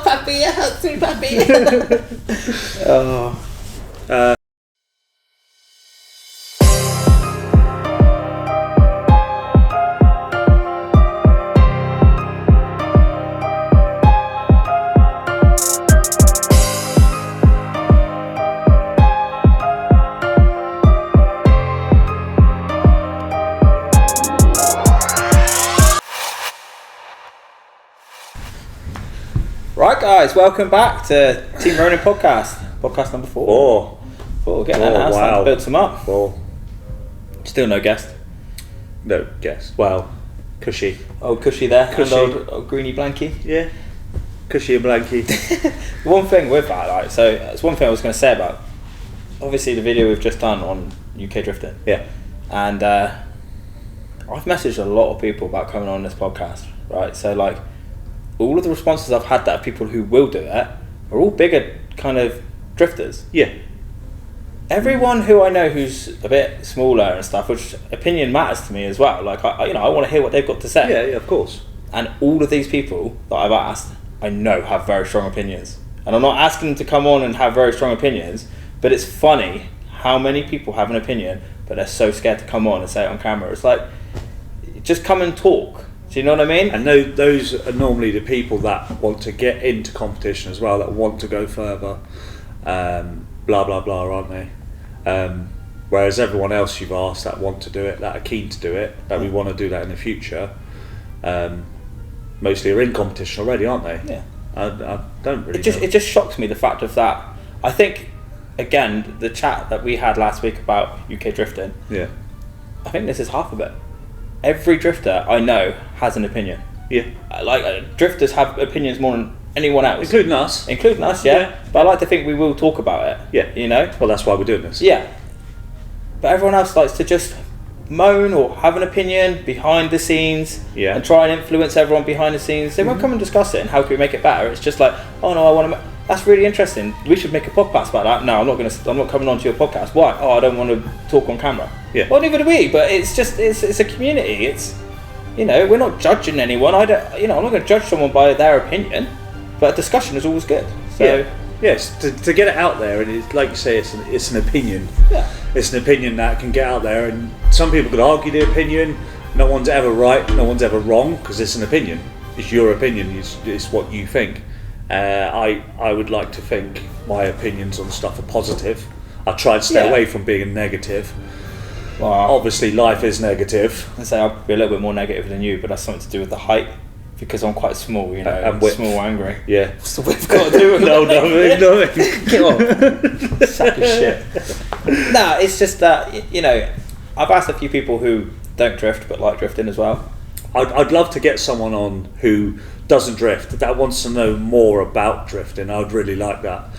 puppy, sweet puppy. Oh. Right, guys, welcome back to Team Ronin podcast number 4. We're getting that now, starting to build some up. 4. Still no guest. No guest. Well, Cushy. Old Cushy there. Cushy. And old Greeny Blanky. Yeah. Cushy and Blanky. One thing with that, like, so it's one thing I was going to say about, obviously the video we've just done on UK drifting. Yeah. And I've messaged a lot of people about coming on this podcast, right? So like, all of the responses I've had that are people who will do it are all bigger kind of drifters. Yeah. Everyone who I know who's a bit smaller and stuff, which opinion matters to me as well. Like I want to hear what they've got to say. Yeah, of course. And all of these people that I've asked, I know have very strong opinions. And I'm not asking them to come on and have very strong opinions, but it's funny how many people have an opinion, but they're so scared to come on and say it on camera. It's like, just come and talk. Do you know what I mean? And those are normally the people that want to get into competition as well, that want to go further, blah blah blah, aren't they? Whereas everyone else you've asked that want to do it, that are keen to do it, that we want to do that in the future, mostly are in competition already, aren't they? Yeah. I don't really. It just shocks me, the fact of that. I think, again, the chat that we had last week about UK drifting. Yeah. I think this is half of it. Every drifter I know has an opinion. Yeah. Drifters have opinions more than anyone else. Including us. Yeah. But I like to think we will talk about it. Yeah. You know? Well, that's why we're doing this. Yeah. But everyone else likes to just moan or have an opinion behind the scenes. Yeah. And try and influence everyone behind the scenes. They won't come and discuss it and how can we make it better. It's just like, oh no, I want to... That's really interesting. We should make a podcast about that. No, I'm not coming on to your podcast. Why? Oh, I don't want to talk on camera. Yeah. Well, neither do we. But it's just it's a community. It's, we're not judging anyone. I'm not going to judge someone by their opinion. But a discussion is always good. So yeah. Yes, to get it out there, and it's like you say, it's an opinion. Yeah. It's an opinion that can get out there, and some people could argue the opinion. No one's ever right. No one's ever wrong because it's an opinion. It's your opinion. It's what you think. I would like to think my opinions on stuff are positive. I try to stay away from being negative. Well, obviously life is negative. I say I'll be a little bit more negative than you, but that's something to do with the height, because I'm quite small, and small, angry. Yeah. What's the width got to do with No, nothing. Get on. Sack of shit. Nah, it's just that, I've asked a few people who don't drift but like drifting as well. I'd love to get someone on who doesn't drift, that wants to know more about drifting. I would really like that.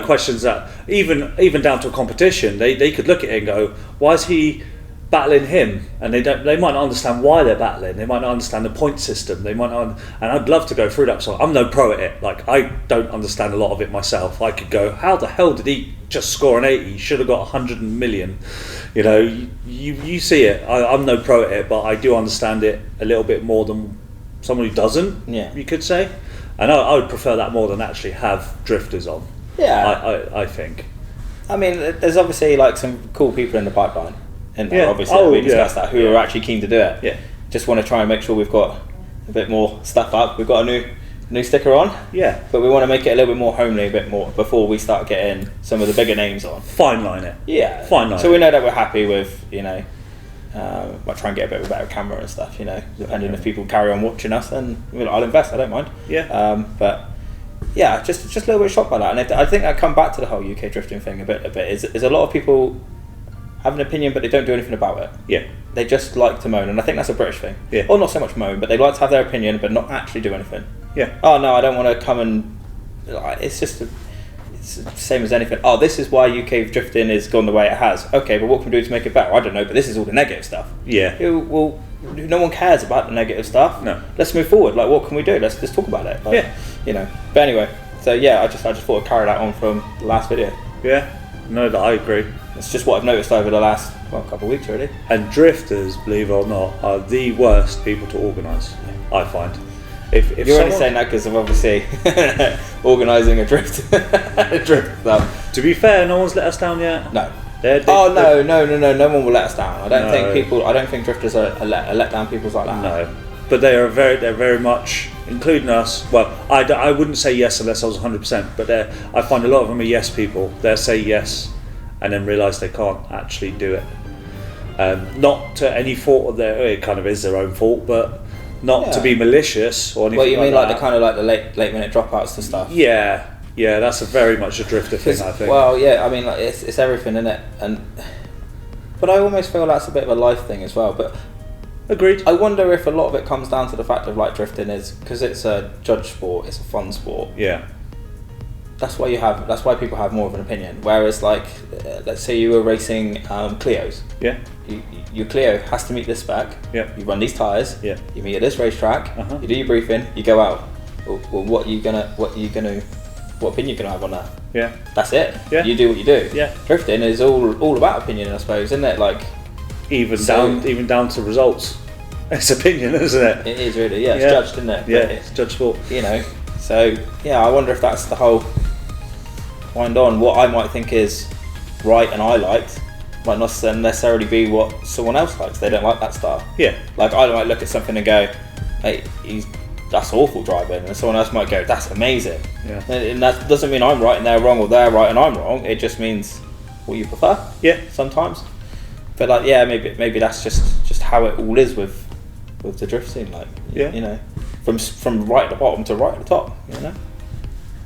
Questions that even down to a competition, they could look at it and go, why is he battling him? And they might not understand why they're battling. They might not understand the point system. They might not, and I'd love to go through that. So I'm no pro at it. Like, I don't understand a lot of it myself. I could go, how the hell did he just score an 80? He should have got 100 million. You see it. I'm no pro at it, but I do understand it a little bit more than someone who doesn't. Yeah. You could say. And I would prefer that more than actually have drifters on. Yeah. I think. I mean, there's obviously like some cool people in the pipeline. And obviously we discussed that, who are actually keen to do it. Yeah. Just want to try and make sure we've got a bit more stuff up. We've got a new sticker on. Yeah. But we want to make it a little bit more homely, a bit more, before we start getting some of the bigger names on. Fine line it. Yeah. Fine line. So we know that we're happy with, might try and get a bit of a better camera and stuff, depending if people carry on watching us, then I'll invest, I don't mind. Yeah. But yeah, just a little bit shocked by that. And I think I come back to the whole UK drifting thing a bit, is a lot of people have an opinion but they don't do anything about it. Yeah. They just like to moan, and I think that's a British thing. Yeah. Or not so much moan, but they like to have their opinion but not actually do anything. Yeah. Oh no, I don't want to come and... It's just... It's the same as anything. Oh, this is why UK drifting has gone the way it has. Okay, but what can we do to make it better? I don't know, but this is all the negative stuff. Yeah. Well, no one cares about the negative stuff. No. Let's move forward. Like, what can we do? Let's just talk about it. Like, yeah. But anyway, so yeah, I just thought I'd carry that on from the last video. Yeah. No, I agree. It's just what I've noticed over the last couple of weeks already. And drifters, believe it or not, are the worst people to organise. I find. If You're only saying that because of obviously organising a drift club. To be fair, no one's let us down yet. No. No one will let us down. I don't think drifters are let down people like that. No, but they're very much, including us. Well, I wouldn't say yes unless I was 100%, but I find a lot of them are yes people. They'll say yes and then realise they can't actually do it. Not to any fault of their, it kind of is their own fault, but not to be malicious or anything. Well, you mean like the kind of like the late minute dropouts and stuff? Yeah, that's a very much a drifter thing, I think. Well, yeah, I mean, like, it's everything, isn't it? But I almost feel that's a bit of a life thing as well. But agreed. I wonder if a lot of it comes down to the fact of like drifting is because it's a judge sport, it's a fun sport. Yeah. That's why people have more of an opinion. Whereas, like, let's say you were racing Clios. Yeah. Your Clio has to meet this spec. Yeah. You run these tyres. Yeah. You meet at this racetrack. Uh-huh. You do your briefing. You go out. Well, what opinion you gonna have on that? Yeah. That's it. Yeah. You do what you do. Yeah. Drifting is all about opinion, I suppose, isn't it? Like, even down to results. It's opinion, isn't it? It is really. Yeah. It's judged, isn't it? Yeah. It's judged sport. You know. So yeah, I wonder if that's the whole wind on. What I might think is right and I liked might not necessarily be what someone else likes. They don't like that style. Yeah. Like I might look at something and go, hey, that's awful driving, and someone else might go, that's amazing. Yeah. And that doesn't mean I'm right and they're wrong, or they're right and I'm wrong. It just means what you prefer. Yeah. Sometimes. But like, yeah, maybe that's just how it all is with the drift scene. Like, yeah. You know, from right at the bottom to right at the top. You know,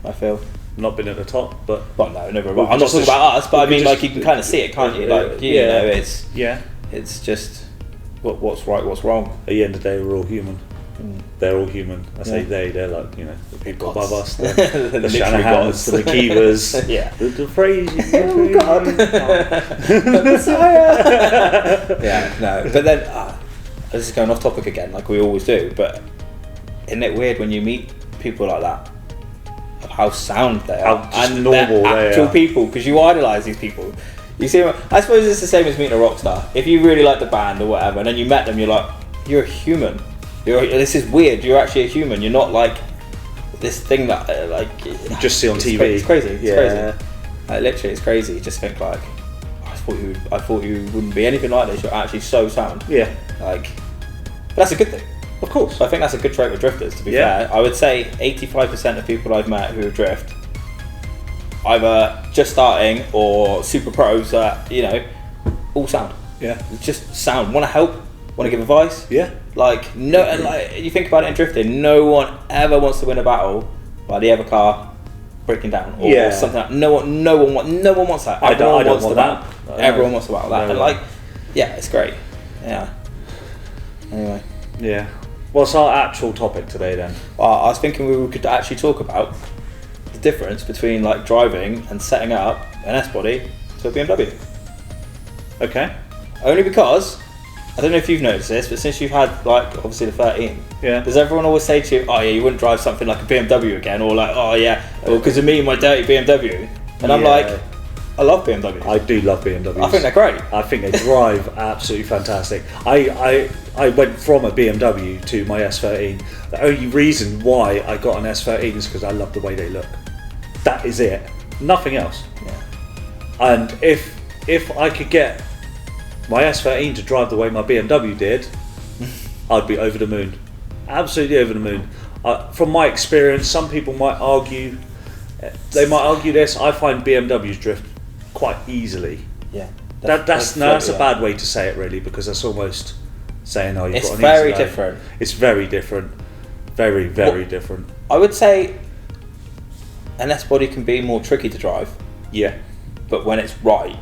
I feel. Not been at the top, but well, no, never. I'm not talking about us, but I mean, like, you can kind of see it, can't you? Like, you know, it's just what's right, what's wrong. At the end of the day, we're all human. They're all human. I say they're like, you know, the people above us, the Shanahans, the McKeevers, the Frazies. Oh God! Yeah, no. But then this is going off topic again, like we always do. But isn't it weird when you meet people like that? Of how sound they are, and normal they actual are. people, because you idolise these people. You see, I suppose it's the same as meeting a rock star. If you really like the band or whatever, and then you met them, you're like, you're a human. This is weird. You're actually a human. You're not like this thing that you just see on TV. It's crazy. It's crazy. Like, literally, it's crazy. You just think like, I thought you wouldn't be anything like this. You're actually so sound. Yeah. Like, but that's a good thing. Of course. I think that's a good trait with drifters, to be fair. I would say 85% of people I've met who drift, either just starting or super pros that, you know, all sound. Yeah. Just sound. Want to help, want to give advice. Yeah. Like, no, and like, you think about it in drifting, no one ever wants to win a battle by the other car breaking down or something like that. No one wants that. I don't want that. Everyone wants to battle that. No. And like, yeah, it's great. Yeah. Anyway. Yeah. What's our actual topic today then? I was thinking we could actually talk about the difference between like driving and setting up an S-body to a BMW. Okay. Only because, I don't know if you've noticed this, but since you've had like obviously the 13, does everyone always say to you, oh yeah, you wouldn't drive something like a BMW again, or like, oh yeah, well because of me and my dirty BMW, and I'm like, I love BMWs. I do love BMWs. I think they're great. I think they drive absolutely fantastic. I went from a BMW to my S13. The only reason why I got an S13 is because I love the way they look. That is it. Nothing else. Yeah. And if I could get my S13 to drive the way my BMW did, I'd be over the moon. Absolutely over the moon. From my experience, some people might argue, this. I find BMWs drift quite easily. Yeah. That's a bad way to say it, really, because that's almost saying, oh, you've got an It's very easy different. It's very different. Very, very different. I would say an S-body can be more tricky to drive. Yeah. But when it's right,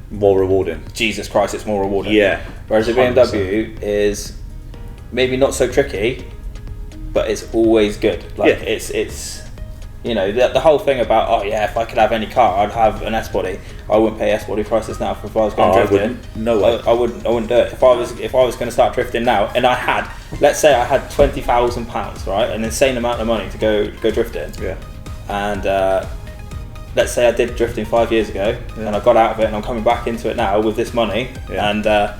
more rewarding. Jesus Christ, it's more rewarding. Yeah. Whereas a BMW is maybe not so tricky, but it's always good. Like it's you know, the whole thing about, oh yeah, if I could have any car, I'd have an S-body. I wouldn't pay S-body prices now if I was going drifting. No way. I wouldn't do it. If I was going to start drifting now, and I had, let's say I had £20,000, right, an insane amount of money to go drifting. Yeah. And let's say I did drifting 5 years ago, and I got out of it, and I'm coming back into it now with this money, and I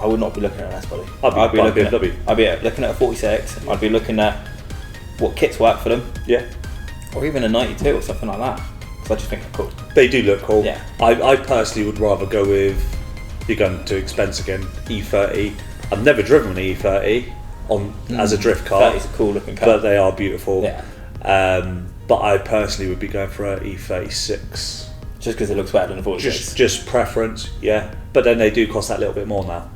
would not be looking at an S-body. I'd be looking at a 46. I'd be looking at what kits work for them, Yeah. or even a 92 or something like that. Because I just think they're cool. They do look cool. Yeah. I personally would rather go with, you're going to expense again, E30. I've never driven an E30 as a drift car. 30's a cool looking car. But they are beautiful. Yeah. But I personally would be going for an E36. Just because it looks better than a 46. Just preference, yeah. But then they do cost that little bit more now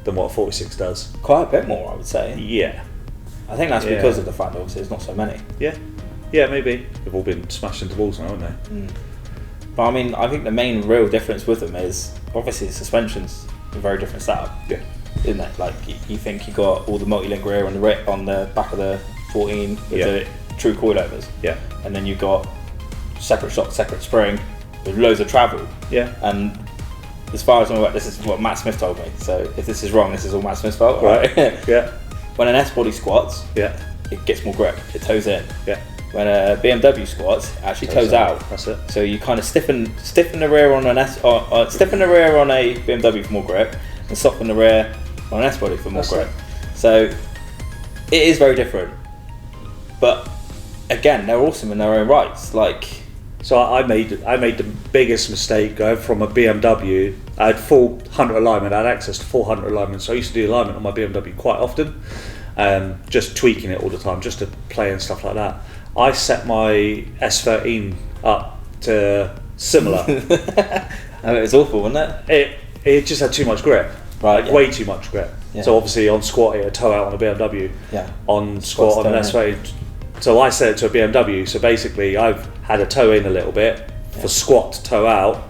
than what a 46 does. Quite a bit more, I would say. Yeah. I think that's because of the fact that obviously there's not so many. Yeah. Yeah, maybe. They've all been smashed into walls now, haven't they? But I mean, I think the main real difference with them is obviously the suspension's a very different setup. Yeah. Isn't it? Like you think you got all the multi-link rear on the back of the 14 with the true coilovers. Yeah. And then you've got separate shock, separate spring with loads of travel. Yeah. And as far as I'm aware, this is what Matt Smith told me. So if this is wrong, this is all Matt Smith's fault. Right. Yeah. When an S-body squats, Yeah. it gets more grip. It toes in. Yeah. When a BMW squats, it actually toes out. That's it. So you kind of stiffen the rear on an stiffen the rear on a BMW for more grip, and soften the rear on an S-body for more grip. So it is very different. But again, they're awesome in their own rights. Like, so I made the biggest mistake going from a BMW. I had full 100 alignment. I had access to 400 alignment, so I used to do alignment on my BMW quite often, just tweaking it all the time, just to play and stuff like that. I set my S13 up to similar. it was awful, wasn't it? It just had too much grip, Right? like way too much grip. Yeah. So obviously on squat it would toe out on a BMW. Yeah. On squat on an S13. So I set it to a BMW. So basically I've had a toe in a little bit for squat to toe out.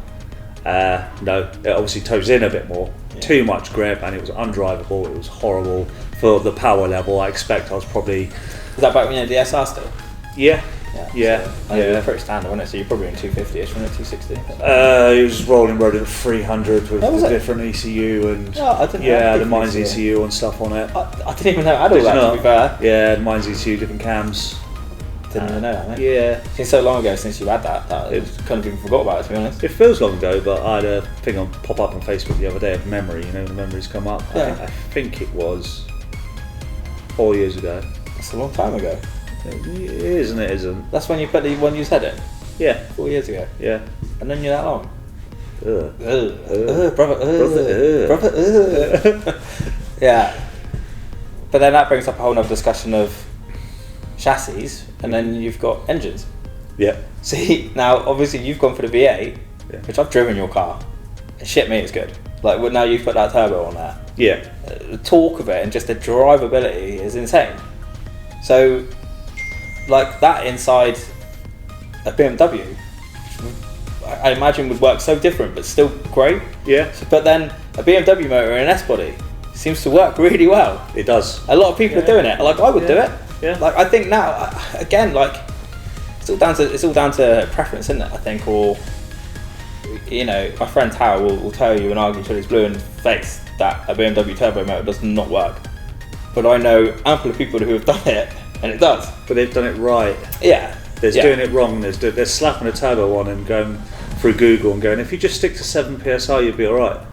No, it obviously toes in a bit more. Yeah. Too much grip, and it was undrivable. It was horrible for the power level. I expect I was probably. Was that back when you had the SR still? Yeah. Yeah. Pretty standard, wasn't it? So you're probably in 250ish, wasn't it? 260. It was rolling road at 300 with the different ECU and the Mines ECU and stuff on it. I didn't even know it had all that. To be fair. Yeah, the Mines ECU, different cams. Didn't even know that, mate. Yeah. It's been so long ago since you had that it's kind of even forgot about it, to be honest. It feels long ago, but I had a thing pop up on Facebook the other day of memory. You know, the memories come up. Yeah. I think it was 4 years ago. That's a long time ago. It is and it isn't. That's when you put the one you said it? Yeah. 4 years ago. Yeah. And then you're that long? Brother. Yeah. But then that brings up a whole other discussion of chassis, and then you've got engines. Yeah. See, now obviously you've gone for the V8, which I've driven your car, and shit me, it's good. Like, well, now you've put that turbo on there. Yeah. The torque of it and just the drivability is insane. So, like, that inside a BMW, I imagine would work so different, but still great. Yeah. So, but then a BMW motor in an S-body seems to work really well. It does. A lot of people are doing it. Like, I would do it. Yeah. Like, I think now, again, like, it's all down to preference, isn't it? I think, or, you know, my friend Tao will tell you and argue till he's blue in the face that a BMW turbo motor does not work. But I know ample of people who have done it, and it does. But they've done it right. Yeah. There's doing it wrong. There's slapping a turbo on and going through Google and going, if you just stick to 7 PSI, you'll be alright.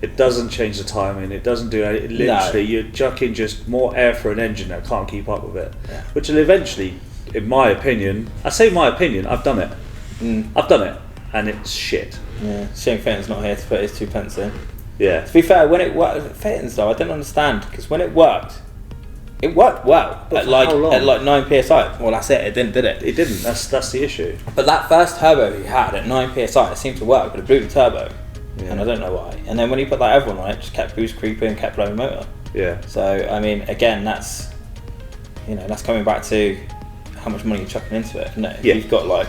It doesn't change the timing. It doesn't do anything. Literally, you're chucking just more air for an engine that can't keep up with it. Yeah. Which will eventually, in my opinion, I say my opinion, I've done it. I've done it, and it's shit. Yeah. Shane Fenton's not here to put his 2 pence in. Yeah. To be fair, when it worked, Fenton's though, I didn't understand, because when it worked well at like 9 psi. Well, that's it. It didn't, did it? It didn't. That's the issue. But that first turbo he had at 9 psi, it seemed to work, but it blew the turbo. Yeah. And I don't know why. And then when he put that other one on it, just kept boost creeping, kept blowing motor. Yeah. So I mean, again, that's coming back to how much money you're chucking into it, isn't it? If you've got like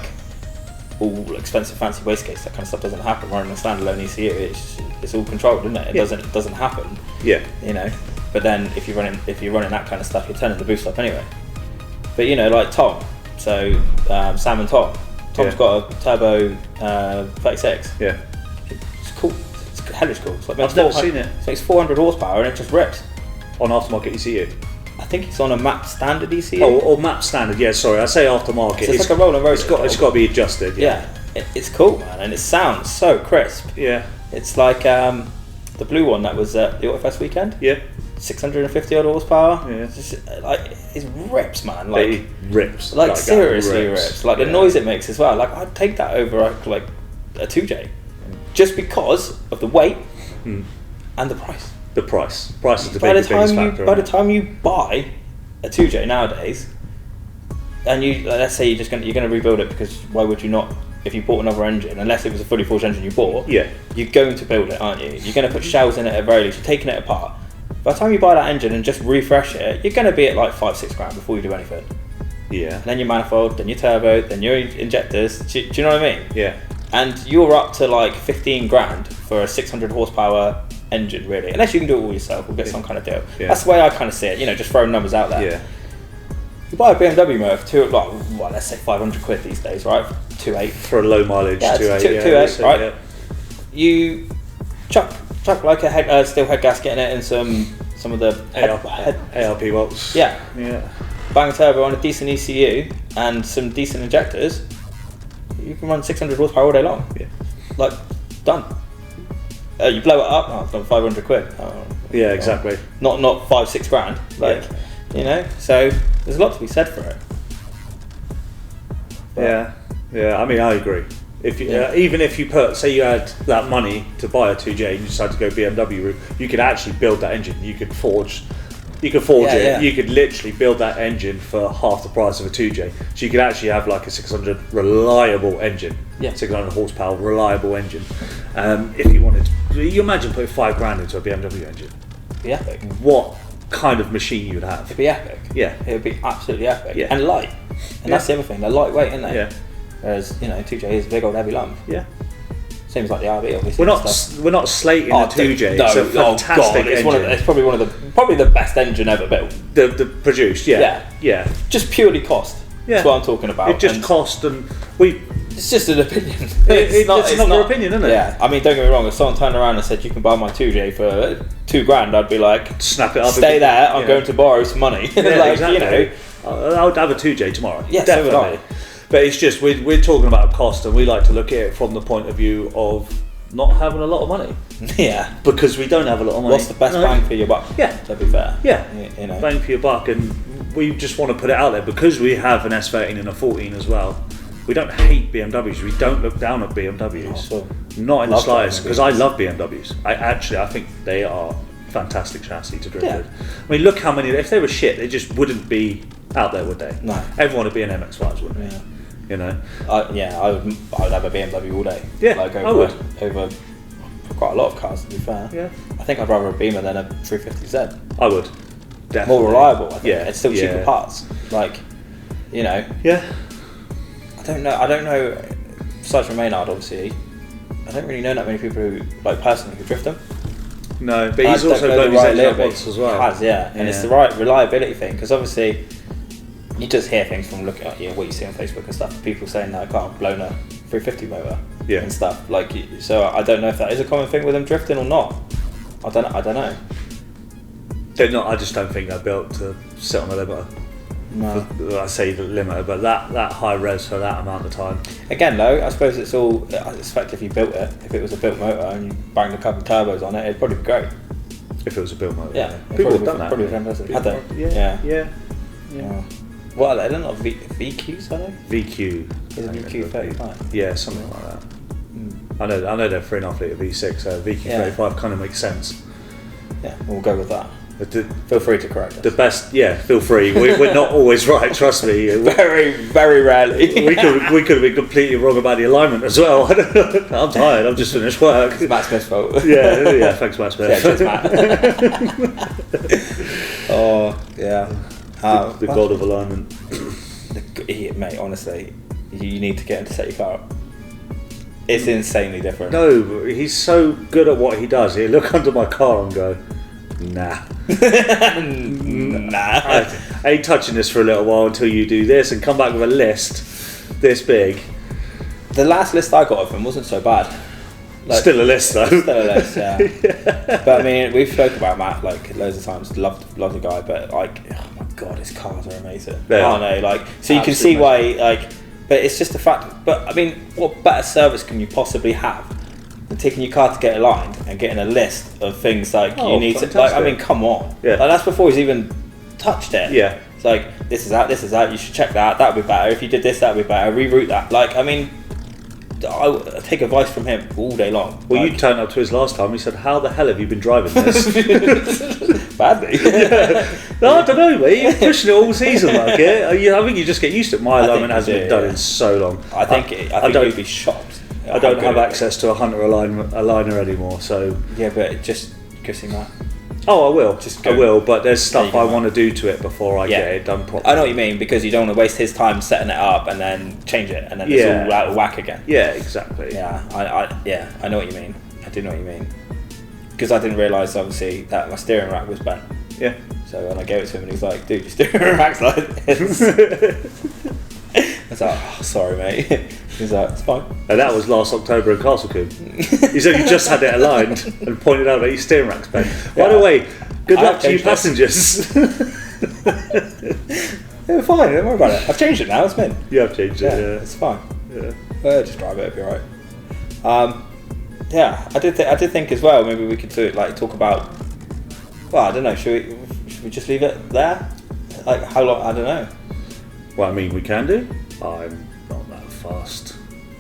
all expensive fancy wastegates, that kind of stuff doesn't happen. Running a standalone ECU, it's all controlled, isn't it? It doesn't happen. Yeah. You know. But then if you're running that kind of stuff, you're turning the boost up anyway. But you know, like Tom, so Sam and Tom's got a turbo 36. Yeah. It's cool. It's hellish cool. It's like I've never seen it. It makes 400 horsepower and it just rips. On aftermarket ECU. I think it's on a map standard ECU. Oh, or map standard. Yeah, sorry, I say aftermarket. So it's like a rolling road. It's got to be adjusted. Yeah. It's cool, man, and it sounds so crisp. Yeah. It's like the blue one that was at the Autofest weekend. Yeah. 650 odd horsepower. Yeah. It's just, like, it rips, man. Like, It rips. like seriously rips. rips. Like the noise it makes as well. Like I'd take that over like a 2J, just because of the weight and the price. The price is the By the biggest time factor. by the time you buy a 2J nowadays, and let's say you're gonna rebuild it, because why would you not? If you bought another engine, unless it was a fully forged engine you bought, Yeah. you're going to build it, aren't you? You're going to put shells in it at very least. You're taking it apart. By the time you buy that engine and just refresh it, you're going to be at like 5-6 grand before you do anything. Yeah. And then your manifold, then your turbo, then your injectors. Do you know what I mean? Yeah. And you're up to like 15 grand for a 600 horsepower engine, really. Unless you can do it all yourself or get some kind of deal. Yeah. That's the way I kind of see it. Just throwing numbers out there. Yeah. You buy a BMW motor for let's say 500 quid these days, right? 2.8. For a low mileage, Yeah, 2.8. 2.8, right? Yeah. You chuck like a steel head gasket in it and some of the ARP bolts. Yeah. Yeah. Bang turbo on a decent ECU and some decent injectors. You can run 600 horsepower all day long. Yeah. Like, done. You blow it up, it's done 500 quid. Yeah, exactly. Not 5-6 grand. Like, so there's a lot to be said for it. But, Yeah. I mean, I agree. If you, even if you say you had that money to buy a 2J and you decided to go BMW route, you could actually build that engine. You could forge it. Yeah. You could literally build that engine for half the price of a 2J. So you could actually have like a 600 reliable engine. Yeah. 600 horsepower reliable engine. If you wanted, you imagine putting 5 grand into a BMW engine. it'd be epic. What kind of machine you'd have? It'd be epic. Yeah. It would be absolutely epic. Yeah. And light. And that's the other thing. They're lightweight, aren't they? Yeah. Whereas 2J is a big old heavy lump. Yeah. Seems like the RB, obviously. We're not slating the 2J. No, it's a fantastic engine. It's probably the best engine ever built. The produced, yeah. Just purely cost. Yeah. That's what I'm talking about. It just cost, and we. It's just an opinion. It's another opinion, isn't it? Yeah. I mean, don't get me wrong. If someone turned around and said you can buy my 2J for 2 grand, I'd be like, snap it up. Stay there. I'm going to borrow some money. Yeah, exactly. I would have a 2J tomorrow. Yeah, definitely. So would I. But it's just we're talking about cost, and we like to look at it from the point of view of not having a lot of money. Yeah. Because we don't have a lot of money. What's the best bang for your buck? Yeah. To be fair. Yeah. Bang for your buck, and we just want to put it out there because we have an S13 and a 14 as well. We don't hate BMWs. We don't look down at BMWs. Not in the slightest, because I love BMWs. I think they are fantastic chassis to drive with. I mean, look how many. If they were shit, they just wouldn't be out there, would they? No. Everyone would be an MX-5s, wouldn't they? I would have a BMW all day. Yeah, like I would. Over quite a lot of cars, to be fair. Yeah. I think I'd rather a Beamer than a 350Z. I would. Definitely. More reliable, I think. Yeah. It's still cheaper parts. Like, Yeah. I don't know, besides from Maynard, obviously, I don't really know that many people who, like, personally, who drift them. No, but he's also blown his engine up once as well. He has, yeah. And it's the right reliability thing, because obviously you just hear things from looking at what you see on Facebook and stuff, people saying that I can't blown a 350 motor and stuff. Like, so I don't know if that is a common thing with them drifting or not. I don't know. They're not. I just don't think they're built to sit on the limiter. No. I say the limiter, but that high res for that amount of time. Again, though, I suppose it's all. I expect if you built it, if it was a built motor and you banged a couple of turbos on it, it'd probably be great. If it was a built motor. Yeah. People have done that. Probably fantastic. Had they? Yeah. What are they? They're not VQs, are they? VQ. Is it VQ 35? Yeah, something like that. I know they're 3.5 litre V6, so VQ 35 kind of makes sense. Yeah, we'll go with that. Feel free to correct us. The best, feel free. We're not always right, trust me. Very, very rarely. we could have been completely wrong about the alignment as well. I'm tired. I've just finished work. It's Matt Smith's fault. Yeah. Thanks, Matt Smith. Yeah, cheers, Matt. Oh yeah. The god of alignment. Mate, honestly, you need to get him to set your car up. It's insanely different. No, he's so good at what he does. He'll look under my car and go, nah. Nah. I ain't touching this for a little while until you do this and come back with a list this big. The last list I got of him wasn't so bad. Like, still a list though. Still a list, yeah. But I mean, we've spoken about Matt like loads of times. Love the guy, but like, oh my god, his cars are amazing. Aren't they? Like, so you can see why. Like, but it's just the fact. But I mean, what better service can you possibly have than taking your car to get aligned and getting a list of things like you need fantastic. to. Like, I mean, come on. Yeah. Like, that's before he's even touched it. Yeah. It's like, this is that. You should check that. That would be better. If you did this, that would be better. Reroute that. Like, I mean, I take advice from him all day long. Well, like, you turned up to his last time. He said, "How the hell have you been driving this?" badly. No, I don't know, mate. You're pushing it all season, like it. I think you just get used to it. My alignment hasn't been done in so long. I think you'd be shocked. I don't have access to a Hunter aligner anymore, so yeah, but it just gives him that. Oh, I will. I will, but there's stuff I want to do to it before I get it done properly. I know what you mean, because you don't want to waste his time setting it up and then change it, and then it's all out of whack again. Yeah, exactly. Yeah, I know what you mean. I do know what you mean. Because I didn't realise, obviously, that my steering rack was bent. Yeah. So when I gave it to him, and he's like, "Dude, your steering rack's like this." I was like, "Oh, sorry, mate." He's like, "It's fine." And that was last October in Castlecombe. He said you just had it aligned and pointed out that your steering rack's bent. By the way, good luck to you passengers. Yeah, fine, don't worry about it. I've changed it now, it's mint. You have changed it, yeah. It's fine. Yeah. Just drive it, it'll be alright. Yeah, I did think as well, maybe we could talk about, well, I don't know, should we just leave it there? Like, how long, I don't know. Well, I mean, we can do. I'm not that fast.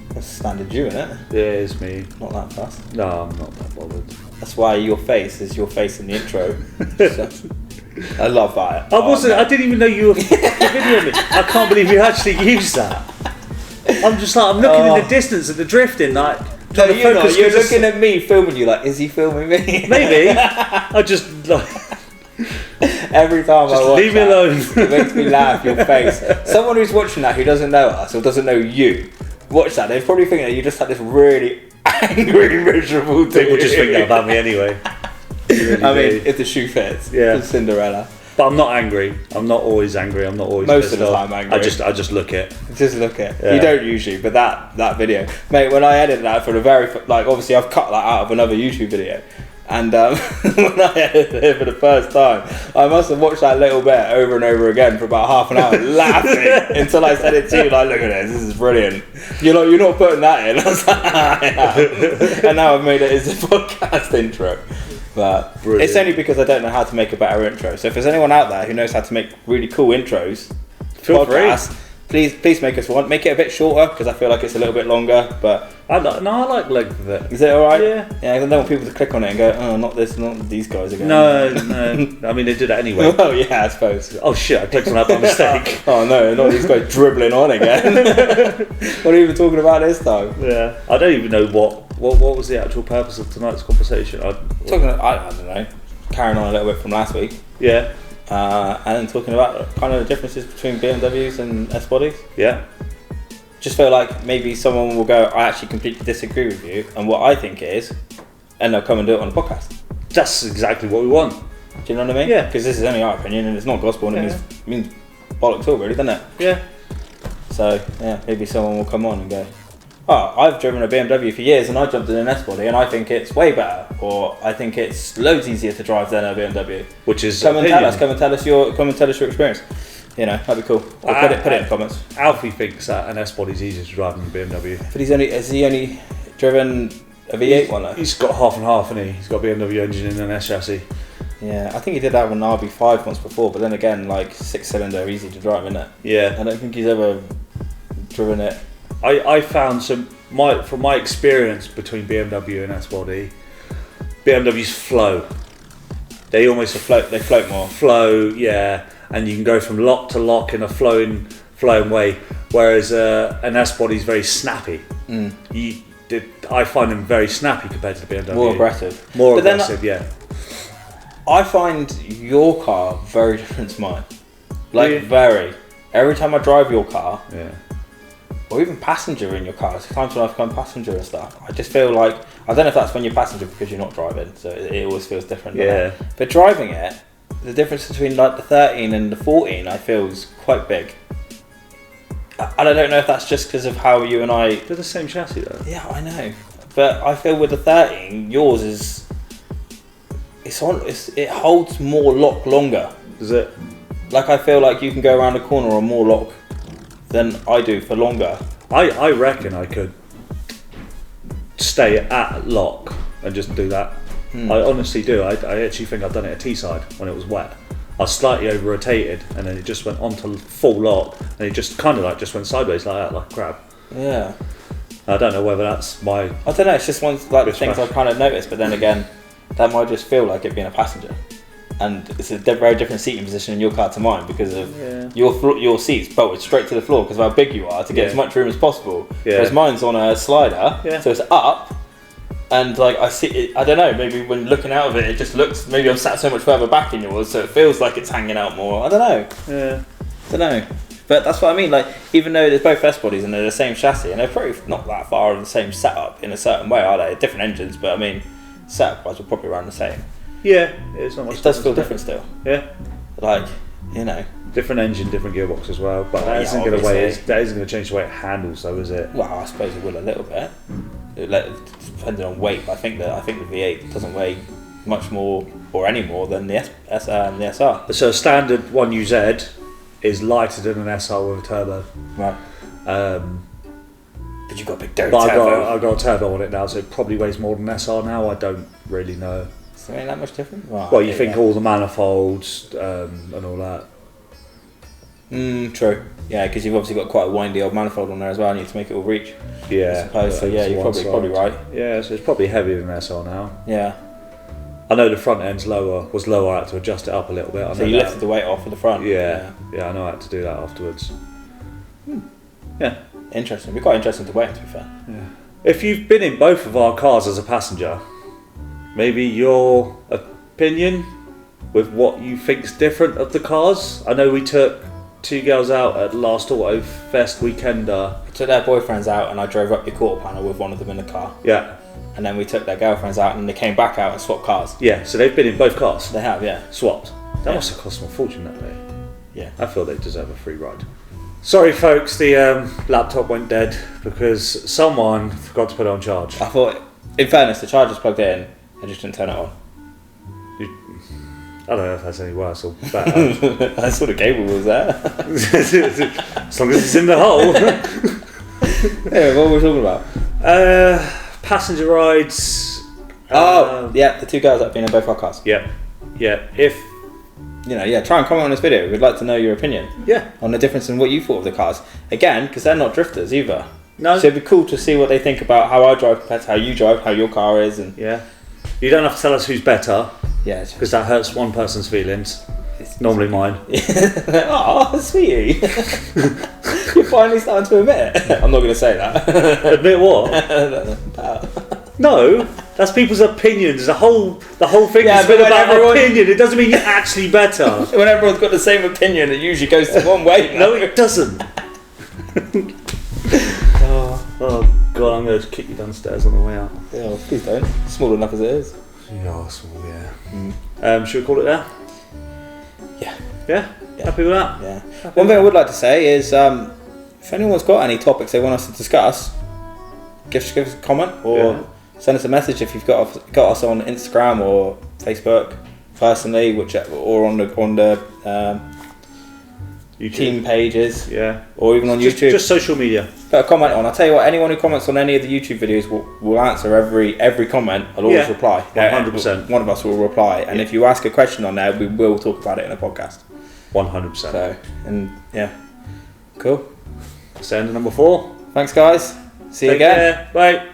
That's standard you, isn't it? Yeah, it's me. Not that fast. No, I'm not that bothered. That's why your face is your face in the intro. So, I love that. I didn't even know you were videoing me. I can't believe you actually used that. I'm just like, I'm looking in the distance at the drifting, like, no, you're not. You're looking at me filming you, like, is he filming me? Maybe. I just, like... Every time just I watch leave me alone. It makes me laugh, your face. Someone who's watching that who doesn't know us or doesn't know you, watch that, they're probably thinking that you just had this really angry, miserable dude. People just think that about me anyway. Really I mean, if the shoe fits, it's Cinderella. But I'm not angry. I'm not always angry. I'm not always most of pissed the off. time angry. I just look it. Just look it. Yeah. You don't usually, but that video, mate. When I edited that for the obviously I've cut that out of another YouTube video, and when I edited it for the first time, I must have watched that little bit over and over again for about half an hour, laughing until I said it to you. Like, look at this is brilliant. You're not putting that in. I was like, and now I've made it as a podcast intro. But brilliant. It's only because I don't know how to make a better intro. So if there's anyone out there who knows how to make really cool intros, feel free. Please make us one. Make it a bit shorter because I feel like it's a little bit longer. But I like length of it. Is it all right? Yeah. Yeah, I don't want people to click on it and go, oh, not this, not these guys again. No. I mean, they did that anyway. Well, yeah, I suppose. Oh shit! I clicked on that by mistake. Oh no, not these guys dribbling on again. What are you even talking about this time? Yeah. I don't even know what was the actual purpose of tonight's conversation. I don't know. Carrying on a little bit from last week. Yeah. And then talking about kind of the differences between BMWs and S-bodies. Yeah. Just feel like maybe someone will go, I actually completely disagree with you, and what I think is, and they'll come and do it on the podcast. That's exactly what we want. Do you know what I mean? Yeah. Because this is only our opinion, and it's not gospel, and it means bollocks all, really, doesn't it? Yeah. So, yeah, maybe someone will come on and go, oh, I've driven a BMW for years and I jumped in an S-body and I think it's way better, or I think it's loads easier to drive than a BMW. Which is come and tell us your experience. You know, that'd be cool. Or put it in the comments. Alfie thinks that an S-body is easier to drive than a BMW. But has he only driven a V8 one though? He's got half and half, hasn't he? He's got a BMW engine and an S chassis. Yeah, I think he did that with an RB5 once before, but then again, like 6-cylinder, easy to drive, isn't it? Yeah. I don't think he's ever driven it. I found from my experience between BMW and S-body, BMWs flow. They almost They float more. Flow, yeah, and you can go from lock to lock in a flowing way. Whereas an S-body is very snappy. I find them very snappy compared to the BMW. More aggressive. More aggressive, yeah. I find your car very different to mine. Like very. Every time I drive your car. Yeah. Or even passenger in your car. Sometimes when I've come passenger and stuff, I just feel like, I don't know if that's when you're passenger because you're not driving, so it always feels different. Yeah. But driving it, the difference between like the 13 and the 14 I feel is quite big. And I don't know if that's just because of how you and I... They're the same chassis though. Yeah, I know. But I feel with the 13, yours is... It holds more lock longer. Does it? Like I feel like you can go around a corner on more lock than I do for longer. I reckon I could stay at lock and just do that. I honestly do. I actually think I've done it at Teesside when it was wet. I slightly over rotated and then it just went onto full lock and it just kind of like just went sideways like that, like a crab. Yeah. I don't know whether that's my. I don't know. It's just one of like the things I've kind of noticed, but then again, that might just feel like it being a passenger, and it's a very different seating position in your car to mine because of your seats bolted straight to the floor because of how big you are to get as much room as possible. Whereas mine's on a slider, so it's up. And like I see it, I don't know, maybe when looking out of it, it just looks, maybe I'm sat so much further back in yours, so it feels like it's hanging out more. I don't know. Yeah. I don't know. But that's what I mean, like, even though there's both S-bodies and they're the same chassis, and they're probably not that far in the same setup in a certain way, are they? Different engines, but I mean, setup-wise, we're probably around the same. Yeah, it's not much. It does feel different still. Yeah. Like, you know. Different engine, different gearbox as well, but that isn't going to change the way it handles, though, is it? Well, I suppose it will a little bit. Depending on weight, but I think the V8 doesn't weigh much more or any more than the SR. So a standard 1UZ is lighter than an SR with a turbo. Right. But you've got a big turbo. I've got a turbo on it now, so it probably weighs more than SR now. I don't really know. So ain't that much different? Well, you think all the manifolds and all that. True. Yeah, because you've obviously got quite a windy old manifold on there as well. You need to make it all reach. Yeah. I suppose. So yeah, you're probably right. Yeah, so it's probably heavier than SR now. Yeah. I know the front end's was lower. I had to adjust it up a little bit. So you lifted the weight off of the front. Yeah. I know I had to do that afterwards. Yeah. Interesting. It'd be quite interesting to weigh, to be fair. Yeah. If you've been in both of our cars as a passenger, maybe your opinion with what you think's different of the cars. I know we took 2 girls out at last Auto Fest weekend. We took their boyfriends out and I drove up your quarter panel with one of them in the car. Yeah. And then we took their girlfriends out and they came back out and swapped cars. Yeah, so they've been in both cars. They have, yeah. Swapped. That must have cost them a fortune that day. Yeah. I feel they deserve a free ride. Sorry folks, the laptop went dead because someone forgot to put it on charge. I thought, in fairness, the charger's plugged in, I just didn't turn it on. I don't know if that's any worse or better. I saw the cable was there. As long as it's in the hole. Yeah, what were we talking about? Passenger rides. The 2 girls that have been in both our cars. Yeah. If try and comment on this video. We'd like to know your opinion. Yeah. On the difference in what you thought of the cars. Again, because they're not drifters either. No. So it'd be cool to see what they think about how I drive compared to how you drive, how your car is, and yeah. You don't have to tell us who's better. Yeah. Because that hurts one person's feelings. It's normally mine. Oh, sweetie. You're finally starting to admit it. I'm not going to say that. Admit what? No, that's people's opinions. The whole thing is about opinion. It doesn't mean you're actually better. When everyone's got the same opinion, it usually goes to one way. No, it doesn't. Oh God, I'm going to kick you downstairs on the way out. Yeah, well, please don't. Small enough as it is. Yeah, small, yeah. Should we call it there? Yeah? Happy with that? Yeah. One thing I would like to say is, if anyone's got any topics they want us to discuss, give us a comment or send us a message if you've got us on Instagram or Facebook personally, whichever, or on the YouTube. Team pages, or even on YouTube. Just social media. Put a comment on. I'll tell you what, anyone who comments on any of the YouTube videos will answer every comment. I'll always reply. 100%. One of us will reply, and if you ask a question on there, we will talk about it in a podcast. 100%. So, cool. That's the end of number 4. Thanks, guys. See you again. Bye.